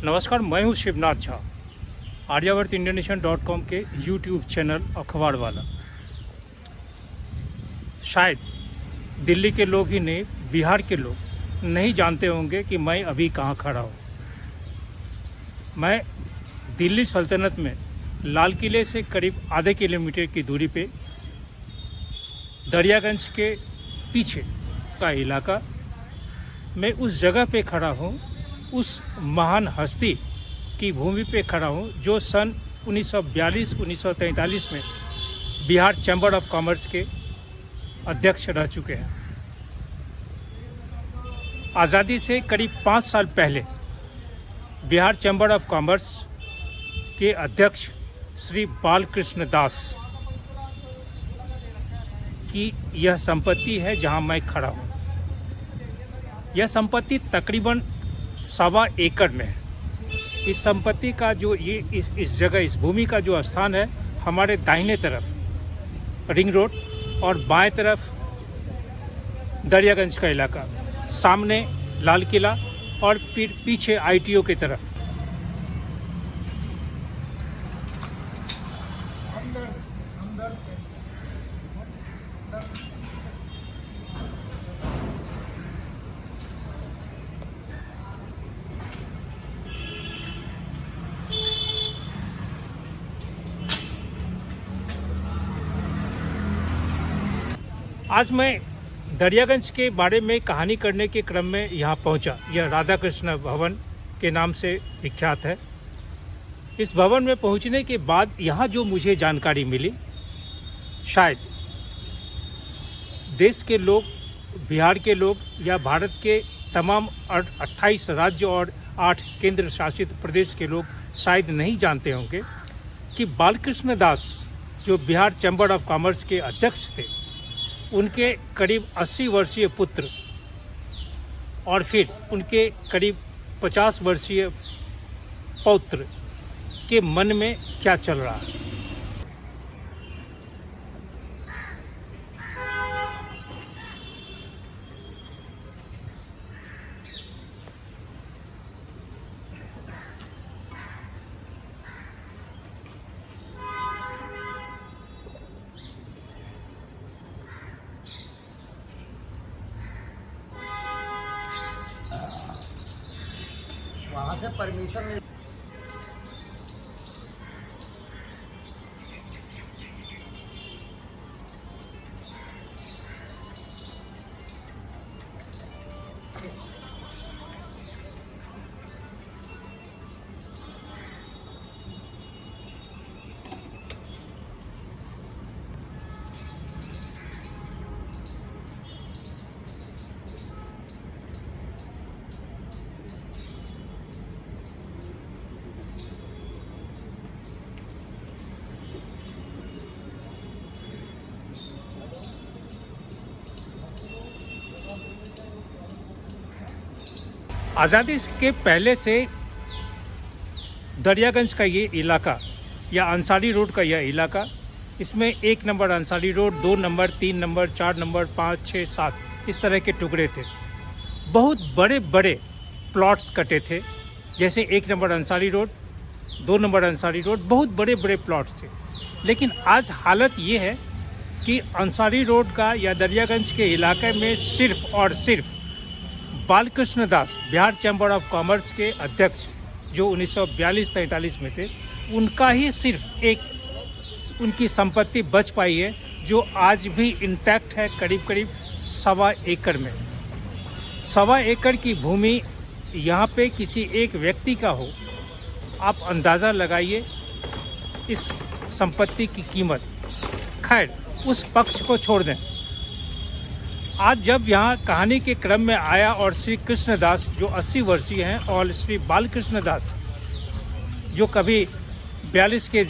नमस्कार, मैं हूं शिवनाथ झा, आर्यावर्त इंडियनेशन.com के यूट्यूब चैनल अखबार वाला। शायद दिल्ली के लोग ही नहीं, बिहार के लोग नहीं जानते होंगे कि मैं अभी कहां खड़ा हूं। मैं दिल्ली सल्तनत में लाल किले से करीब आधे किलोमीटर की दूरी पे दरियागंज के पीछे का इलाका, मैं उस जगह पे खड़ा हूँ, उस महान हस्ती की भूमि पे खड़ा हूँ जो सन 1942-1943 में बिहार चैम्बर ऑफ कॉमर्स के अध्यक्ष रह चुके हैं। आज़ादी से करीब 5 साल पहले बिहार चैम्बर ऑफ कॉमर्स के अध्यक्ष श्री बालकृष्ण दास की यह संपत्ति है जहां मैं खड़ा हूं। यह संपत्ति तकरीबन 1.25 एकड़ में है। इस संपत्ति का जो इस जगह, इस भूमि का जो स्थान है, हमारे दाहिने तरफ रिंग रोड और बाएं तरफ दरियागंज का इलाका, सामने लाल किला और फिर पीछे ITO की तरफ। आज मैं दरियागंज के बारे में कहानी करने के क्रम में यहाँ पहुँचा। यह राधा कृष्ण भवन के नाम से विख्यात है। इस भवन में पहुँचने के बाद यहाँ जो मुझे जानकारी मिली, शायद देश के लोग, बिहार के लोग या भारत के तमाम 28 राज्य और 8 केंद्र शासित प्रदेश के लोग शायद नहीं जानते होंगे कि बालकृष्ण दास जो बिहार चैम्बर ऑफ कॉमर्स के अध्यक्ष थे, उनके करीब 80 वर्षीय पुत्र और फिर उनके करीब 50 वर्षीय पौत्र के मन में क्या चल रहा है। वहाँ से परमिशन मिल आज़ादी के पहले से दरियागंज का ये इलाका या अंसारी रोड का यह इलाका, इसमें 1 number Ansari road, 2 number, 3 number, 4 number, 5, 6, 7 इस तरह के टुकड़े थे। बहुत बड़े बड़े प्लॉट्स कटे थे, जैसे 1 number Ansari road, 2 number Ansari road, बहुत बड़े बड़े प्लॉट्स थे। लेकिन आज हालत ये है कि अंसारी रोड का या दरियागंज के इलाके में सिर्फ और सिर्फ बालकृष्ण दास, बिहार चैम्बर ऑफ कॉमर्स के अध्यक्ष जो 1942-43 में थे, उनका ही सिर्फ एक उनकी संपत्ति बच पाई है जो आज भी इंटैक्ट है, करीब करीब 1.25 एकड़ में। 1.25 एकड़ की भूमि यहाँ पे किसी एक व्यक्ति का हो, आप अंदाज़ा लगाइए इस संपत्ति की कीमत। खैर, उस पक्ष को छोड़ दें। आज जब यहाँ कहानी के क्रम में आया और श्री कृष्ण दास जो 80 वर्षीय हैं और श्री बालकृष्ण दास जो कभी 42 के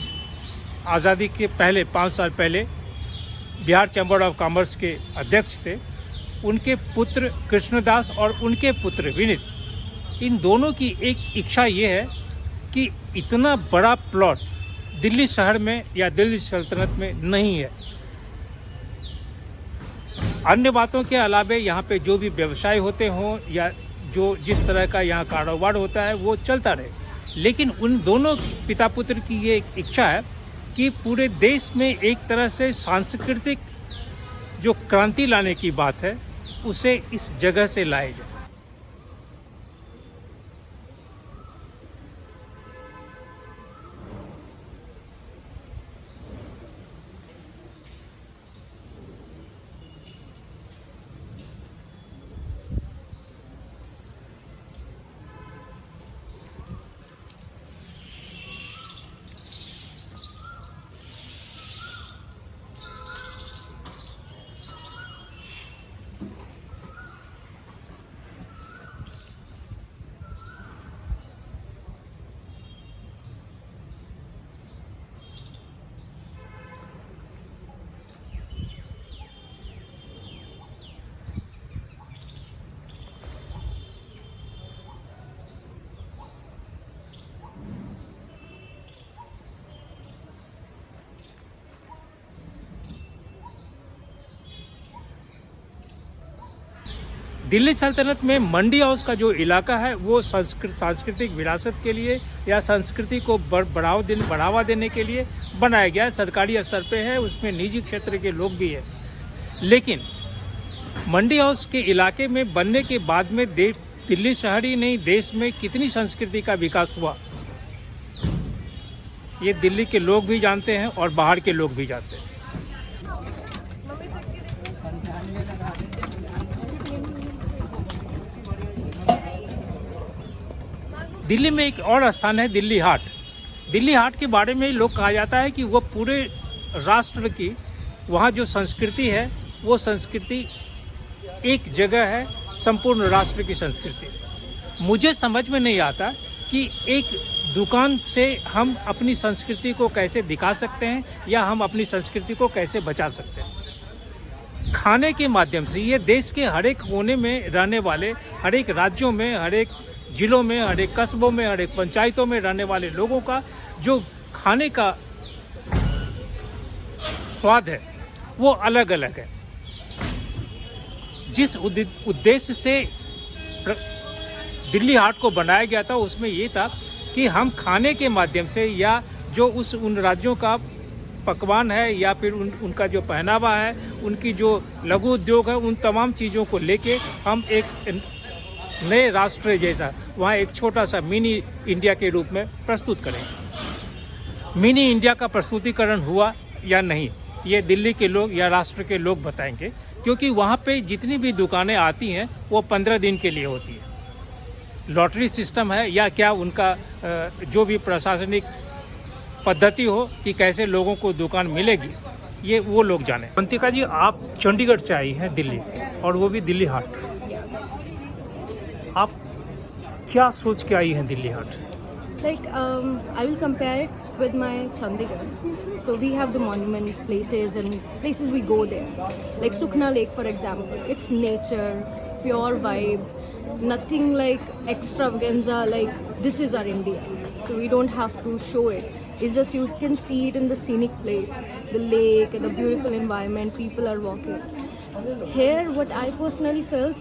आज़ादी के पहले 5 साल पहले बिहार चैम्बर ऑफ कॉमर्स के अध्यक्ष थे, उनके पुत्र कृष्णदास और उनके पुत्र विनीत, इन दोनों की एक इच्छा ये है कि इतना बड़ा प्लॉट दिल्ली शहर में या दिल्ली सल्तनत में नहीं है। अन्य बातों के अलावे यहाँ पे जो भी व्यवसाय होते हों या जो जिस तरह का यहाँ कारोबार होता है वो चलता रहे, लेकिन उन दोनों पिता पुत्र की ये एक इच्छा है कि पूरे देश में एक तरह से सांस्कृतिक जो क्रांति लाने की बात है उसे इस जगह से लाए जाए। दिल्ली सल्तनत में मंडी हाउस का जो इलाका है वो सांस्कृतिक विरासत के लिए या संस्कृति को बढ़ावा देने के लिए बनाया गया है। सरकारी स्तर पे है, उसमें निजी क्षेत्र के लोग भी हैं। लेकिन मंडी हाउस के इलाके में बनने के बाद में दिल्ली शहर ही नहीं देश में कितनी संस्कृति का विकास हुआ ये दिल्ली के लोग भी जानते हैं और बाहर के लोग भी जानते हैं। दिल्ली में एक और स्थान है दिल्ली हाट। दिल्ली हाट के बारे में लोग कहा जाता है कि वो पूरे राष्ट्र की वहाँ जो संस्कृति है वो संस्कृति एक जगह है, संपूर्ण राष्ट्र की संस्कृति। मुझे समझ में नहीं आता कि एक दुकान से हम अपनी संस्कृति को कैसे दिखा सकते हैं या हम अपनी संस्कृति को कैसे बचा सकते हैं। खाने के माध्यम से ये देश के हर एक कोने में रहने वाले, हर एक राज्यों में, हर एक जिलों में, हर एक कस्बों में, हर एक पंचायतों में रहने वाले लोगों का जो खाने का स्वाद है वो अलग अलग है। जिस उद्देश्य से दिल्ली हाट को बनाया गया था उसमें ये था कि हम खाने के माध्यम से या जो उन राज्यों का पकवान है या फिर उनका जो पहनावा है, उनकी जो लघु उद्योग है, उन तमाम चीज़ों को लेके हम एक नए राष्ट्र जैसा वहाँ एक छोटा सा मिनी इंडिया के रूप में प्रस्तुत करेंगे। मिनी इंडिया का प्रस्तुतिकरण हुआ या नहीं ये दिल्ली के लोग या राष्ट्र के लोग बताएंगे, क्योंकि वहाँ पे जितनी भी दुकानें आती हैं वो 15 दिन के लिए होती है। लॉटरी सिस्टम है या क्या उनका जो भी प्रशासनिक पद्धति हो कि कैसे लोगों को दुकान मिलेगी ये वो लोग जाने। अंतिका जी, आप चंडीगढ़ से आई हैं दिल्ली और वो भी दिल्ली हाट। आप क्या सोच के आई हैं दिल्ली हाट? Like I will compare it with my Chandigarh. So we have the monument places and places we go there. Like Sukhna Lake, for example. It's nature, pure vibe, nothing like extravaganza. Like this is our India. So we don't have to show it. It's just you can see it in the scenic place, the lake and the beautiful environment. People are walking. Here, what I personally felt,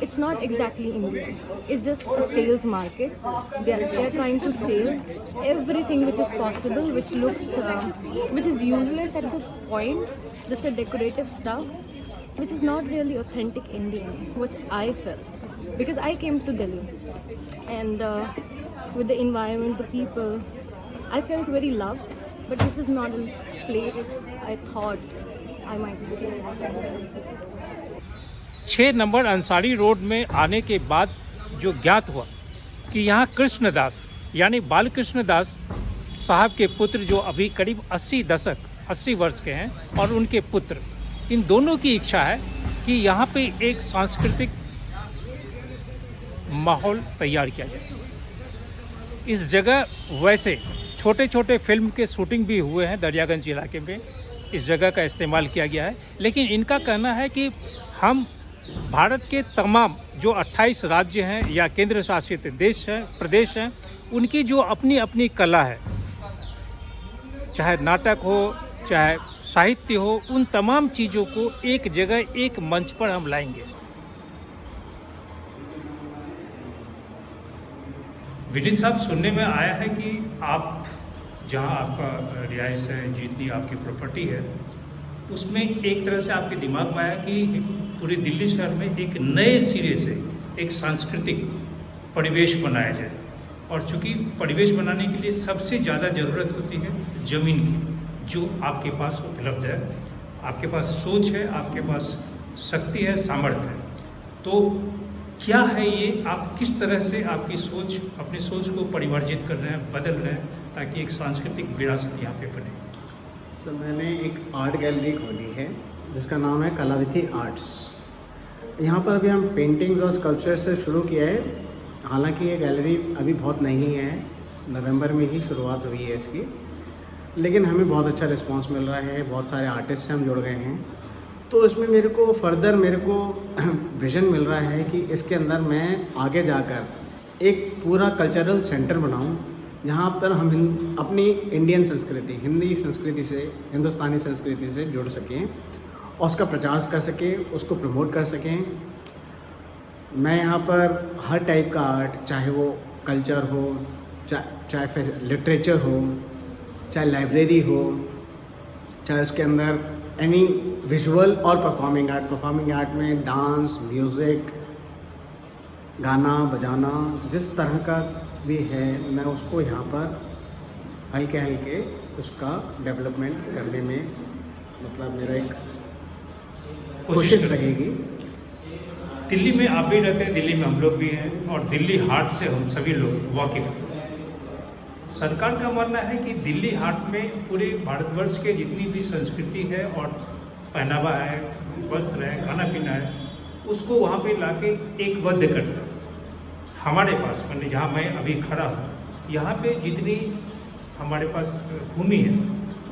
it's not exactly Indian. It's just a sales market. They're trying to sell everything which is possible, which looks, which is useless at the point, just a decorative stuff, which is not really authentic Indian, which I felt. Because I came to Delhi and with the environment, the people, I felt very loved, but this is not a place I thought I might see. 6 number Ansari road में आने के बाद जो ज्ञात हुआ कि यहाँ कृष्णदास यानी बाल कृष्णदास साहब के पुत्र जो अभी करीब 80 वर्ष के हैं और उनके पुत्र, इन दोनों की इच्छा है कि यहाँ पे एक सांस्कृतिक माहौल तैयार किया जाए। इस जगह वैसे छोटे छोटे फिल्म के शूटिंग भी हुए हैं दरियागंज इलाके में, इस जगह का इस्तेमाल किया गया है। लेकिन इनका कहना है कि हम भारत के तमाम जो 28 राज्य हैं या केंद्र शासित प्रदेश हैं, उनकी जो अपनी अपनी कला है, चाहे नाटक हो चाहे साहित्य हो, उन तमाम चीज़ों को एक जगह एक मंच पर हम लाएंगे। विनीत साहब, सुनने में आया है कि आप जहां आपका रिहाइश है, जितनी आपकी प्रॉपर्टी है, उसमें एक तरह से आपके दिमाग में आया कि पूरे दिल्ली शहर में एक नए सिरे से एक सांस्कृतिक परिवेश बनाया जाए। और चूँकि परिवेश बनाने के लिए सबसे ज़्यादा ज़रूरत होती है ज़मीन की, जो आपके पास उपलब्ध है। आपके पास सोच है, आपके पास शक्ति है, सामर्थ्य है। तो क्या है ये, आप किस तरह से आपकी सोच, अपनी सोच को परिवर्जित कर रहे हैं, बदल रहे हैं, ताकि एक सांस्कृतिक विरासत यहाँ पे बने? सर, मैंने एक आर्ट गैलरी खोली है जिसका नाम है कलाविथी आर्ट्स। यहाँ पर अभी हम पेंटिंग्स और स्कल्पचर से शुरू किया है। हालांकि ये गैलरी अभी बहुत नई है, नवंबर में ही शुरुआत हुई है इसकी, लेकिन हमें बहुत अच्छा रिस्पांस मिल रहा है। बहुत सारे आर्टिस्ट से हम जुड़ गए हैं, तो इसमें मेरे को विज़न मिल रहा है कि इसके अंदर मैं आगे जाकर एक पूरा कल्चरल सेंटर बनाऊं, जहां पर हम अपनी इंडियन संस्कृति, हिंदी संस्कृति से, हिंदुस्तानी संस्कृति से जुड़ सकें और उसका प्रचार कर सकें, उसको प्रमोट कर सकें। मैं यहाँ पर हर टाइप का आर्ट, चाहे वो कल्चर हो, चाहे लिटरेचर हो, चाहे लाइब्रेरी हो, चाहे उसके अंदर एनी विजुअल और परफॉर्मिंग आर्ट में डांस, म्यूज़िक, गाना बजाना, जिस तरह का भी है, मैं उसको यहाँ पर हल्के हल्के उसका डेवलपमेंट करने में, मतलब मेरा एक कोशिश रहेगी। दिल्ली में आप भी रहते हैं, दिल्ली में हम लोग भी हैं, और दिल्ली हाट से हम सभी लोग वाकिफ़ हैं। सरकार का मानना है कि दिल्ली हाट में पूरे भारतवर्ष के जितनी भी संस्कृति है और पहनावा है, वस्त्र है, खाना पीना है, उसको वहाँ पे लाके एक बद्ध करता है। हमारे पास, मैंने जहाँ मैं अभी खड़ा हूँ, यहाँ पे जितनी हमारे पास भूमि है,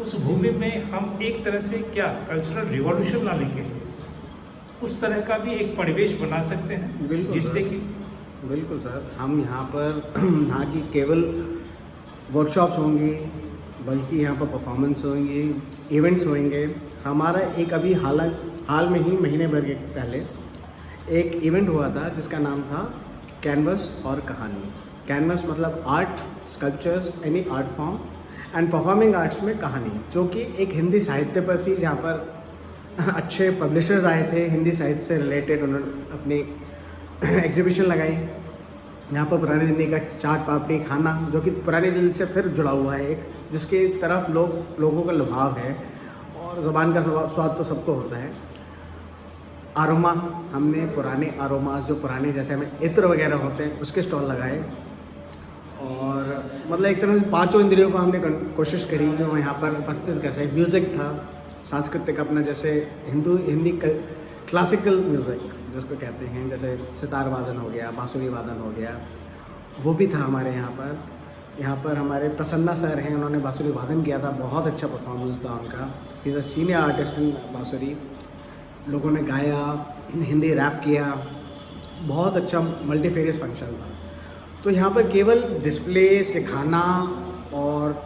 उस भूमि में हम एक तरह से क्या कल्चरल रिवॉल्यूशन लाने के लिए उस तरह का भी एक परिवेश बना सकते हैं, जिससे कि बिल्कुल सर, हम यहाँ पर यहाँ की केवल वर्कशॉप्स होंगी, बल्कि यहाँ पर परफॉर्मेंस होंगी, इवेंट्स होंगे। हमारा एक अभी हाल में ही महीने भर के पहले एक इवेंट हुआ था जिसका नाम था कैनवस और कहानी। कैनवस मतलब art, sculptures, any art form, and performing arts में कहानी, जो कि एक हिंदी साहित्य पर थी, जहाँ पर अच्छे पब्लिशर्स आए थे हिंदी साहित्य से रिलेटेड। उन्होंने अपनी एग्जीबिशन लगाई। यहाँ पर पुरानी दिल्ली का चाट पापड़ी खाना, जो कि पुरानी दिल्ली से फिर जुड़ा हुआ है, एक जिसकी तरफ लोगों का लुभाव है, और ज़बान का स्वाद तो सबको होता है। आरोमा, हमने पुराने आरोमास, जो पुराने जैसे हमें इत्र वगैरह होते हैं, उसके स्टॉल लगाए। और मतलब एक तरह से पांचों इंद्रियों को हमने कोशिश करी कि वो यहाँ पर उपस्थित कर सके। म्यूज़िक था, सांस्कृतिक अपना, जैसे हिंदी क्लासिकल म्यूज़िक जिसको कहते हैं, जैसे सितार वादन हो गया, बांसुरी वादन हो गया, वो भी था हमारे यहाँ पर। यहाँ पर हमारे प्रसन्ना सर हैं, उन्होंने बांसुरी वादन किया था, बहुत अच्छा परफॉर्मेंस था उनका। Is a senior artist in बांसुरी। लोगों ने गाया, हिंदी रैप किया, बहुत अच्छा मल्टीफेरियस फंक्शन था। तो यहाँ पर केवल डिस्प्ले, सिखाना और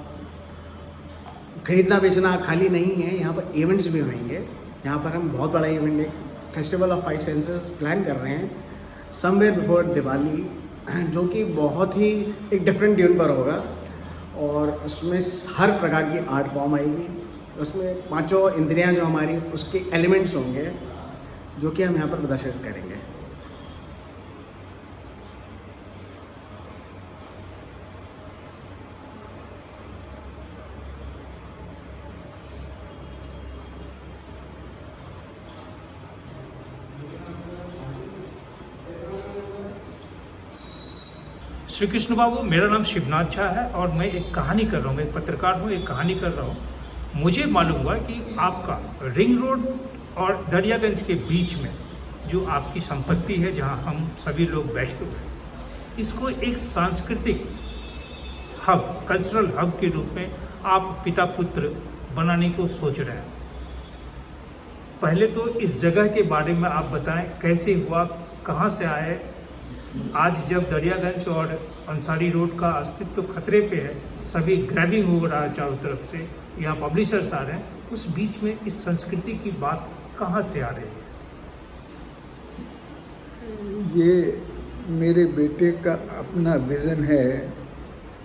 खरीदना बेचना खाली नहीं है, यहाँ पर इवेंट्स भी होंगे। यहाँ पर हम बहुत बड़ा इवेंट, एक फेस्टिवल ऑफ 5 सेंसेस प्लान कर रहे हैं समवेयर बिफोर दिवाली, जो कि बहुत ही एक डिफरेंट ट्यून पर होगा, और उसमें हर प्रकार की आर्ट फॉर्म आएगी। उसमें पांचों इंद्रियां जो हमारी, उसके एलिमेंट्स होंगे, जो कि हम यहाँ पर प्रदर्शित करेंगे। श्री कृष्ण बाबू, मेरा नाम शिवनाथ झा है और मैं एक कहानी कर रहा हूँ, मैं एक पत्रकार हूँ, एक कहानी कर रहा हूँ। मुझे मालूम हुआ कि आपका रिंग रोड और दरियागंज के बीच में जो आपकी संपत्ति है, जहाँ हम सभी लोग बैठे हुए हैं, इसको एक सांस्कृतिक हब, कल्चरल हब के रूप में आप पिता पुत्र बनाने को सोच रहे हैं। पहले तो इस जगह के बारे में आप बताएं, कैसे हुआ, कहाँ से आए? आज जब दरियागंज और अंसारी रोड का अस्तित्व खतरे पे है, सभी ग्रैबिंग हो रहा है चारों तरफ से, यहाँ पब्लिशर्स आ रहे हैं, उस बीच में इस संस्कृति की बात कहाँ से आ रही है? ये मेरे बेटे का अपना विज़न है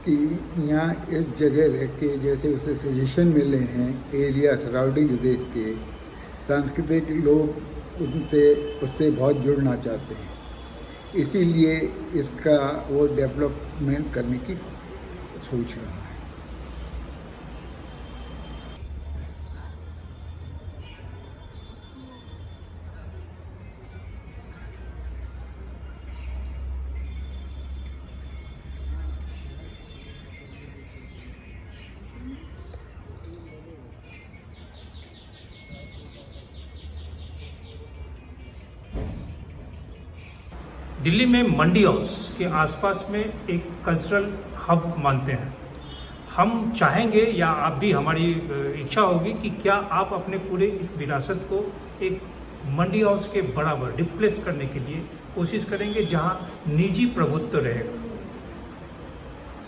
कि यहाँ इस जगह रह के, जैसे उसे सजेशन मिले हैं एरिया सराउंडिंग देख के, सांस्कृतिक लोग उससे बहुत जुड़ना चाहते हैं, इसीलिए इसका वो डेवलपमेंट करने की सोच रहा है। दिल्ली में मंडी हाउस के आसपास में एक कल्चरल हब मानते हैं। हम चाहेंगे या आप भी, हमारी इच्छा होगी कि क्या आप अपने पूरे इस विरासत को एक मंडी हाउस के बराबर रिप्लेस करने के लिए कोशिश करेंगे, जहां निजी प्रभुत्व रहेगा।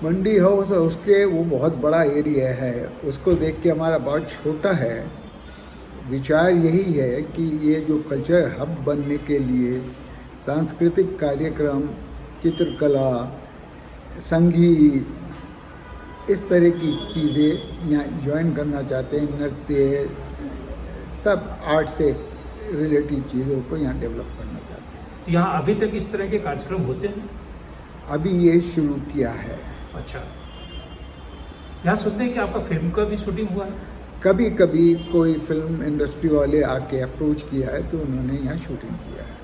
मंडी हाउस और उसके वो बहुत बड़ा एरिया है, उसको देख के हमारा बहुत छोटा है। विचार यही है कि ये जो कल्चर हब बनने के लिए सांस्कृतिक कार्यक्रम, चित्रकला, संगीत, इस तरह की चीज़ें यहाँ ज्वाइन करना चाहते हैं। नृत्य, सब आर्ट से रिलेटेड चीज़ों को यहाँ डेवलप करना चाहते हैं। यहाँ अभी तक इस तरह के कार्यक्रम होते हैं? अभी ये शुरू किया है। अच्छा, यहाँ सुनते हैं कि आपका फिल्म का भी शूटिंग हुआ है? कभी कभी कोई फिल्म इंडस्ट्री वाले आके अप्रोच किया है तो उन्होंने यहाँ शूटिंग किया है।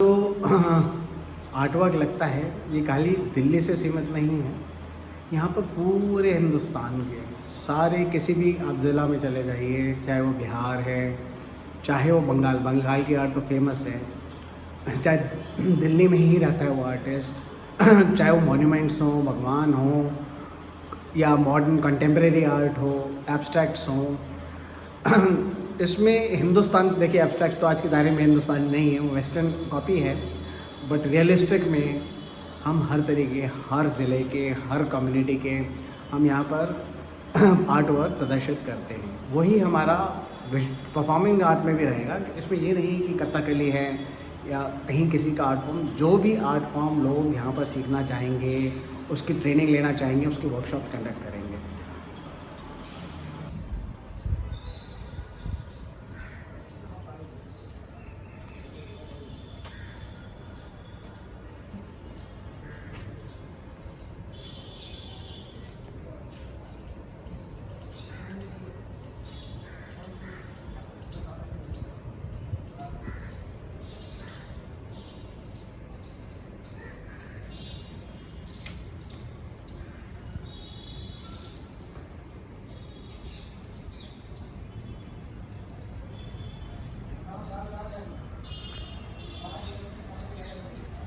तो आर्ट वर्क लगता है ये खाली दिल्ली से सीमित नहीं है, यहाँ पर पूरे हिंदुस्तान के सारे, किसी भी आप ज़िला में चले जाइए, चाहे वो बिहार है, चाहे वो बंगाल की आर्ट तो फेमस है, चाहे दिल्ली में ही रहता है वो आर्टिस्ट, चाहे वो मॉन्यूमेंट्स हो, भगवान हो, या मॉडर्न कंटेम्प्रेरी आर्ट हो, एब्स्ट्रैक्ट्स हो। इसमें हिंदुस्तान, देखिए एब्स्ट्रैक्ट तो आज के दायरे में हिंदुस्तानी नहीं है, वो वेस्टर्न कॉपी है, बट रियलिस्टिक में हम हर तरीके, हर ज़िले के, हर कम्युनिटी के हम यहाँ पर आर्ट वर्क प्रदर्शित करते हैं। वही हमारा परफॉर्मिंग आर्ट में भी रहेगा कि इसमें ये नहीं कि कथकली है या कहीं किसी का आर्ट फॉर्म, जो भी आर्ट फॉर्म लोग यहाँ पर सीखना चाहेंगे, उसकी ट्रेनिंग लेना चाहेंगे, उसकी वर्कशॉप कंडक्ट करेंगे।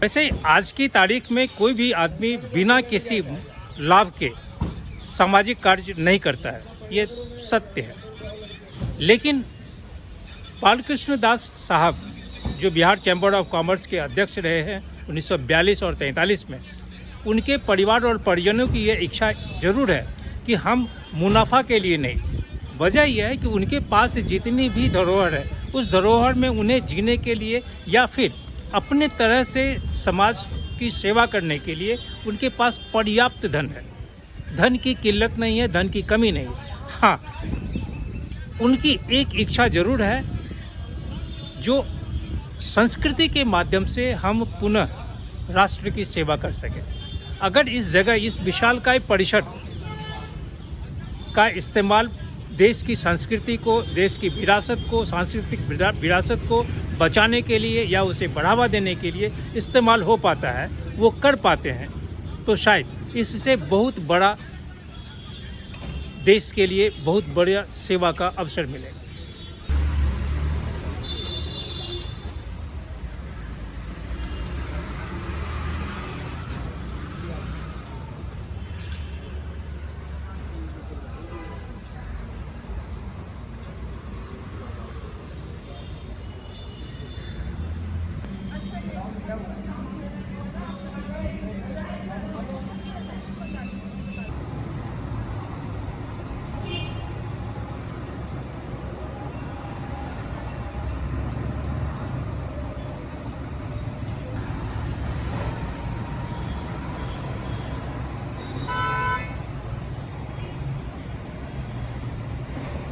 वैसे आज की तारीख में कोई भी आदमी बिना किसी लाभ के सामाजिक कार्य नहीं करता है, ये सत्य है। लेकिन बालकृष्ण दास साहब, जो बिहार चैम्बर ऑफ कॉमर्स के अध्यक्ष रहे हैं 1942 और 43 में, उनके परिवार और परिजनों की ये इच्छा जरूर है कि हम मुनाफा के लिए नहीं, वजह यह है कि उनके पास जितनी भी धरोहर है, उस धरोहर में उन्हें जीने के लिए या फिर अपने तरह से समाज की सेवा करने के लिए उनके पास पर्याप्त धन है। धन की किल्लत नहीं है, धन की कमी नहीं। हाँ, उनकी एक इच्छा जरूर है, जो संस्कृति के माध्यम से हम पुनः राष्ट्र की सेवा कर सके। अगर इस जगह इस विशालकाय परिषद का इस्तेमाल देश की संस्कृति को, देश की विरासत को, सांस्कृतिक विरासत को बचाने के लिए या उसे बढ़ावा देने के लिए इस्तेमाल हो पाता है, वो कर पाते हैं, तो शायद इससे बहुत बड़ा देश के लिए बहुत बड़ा सेवा का अवसर मिलेगा।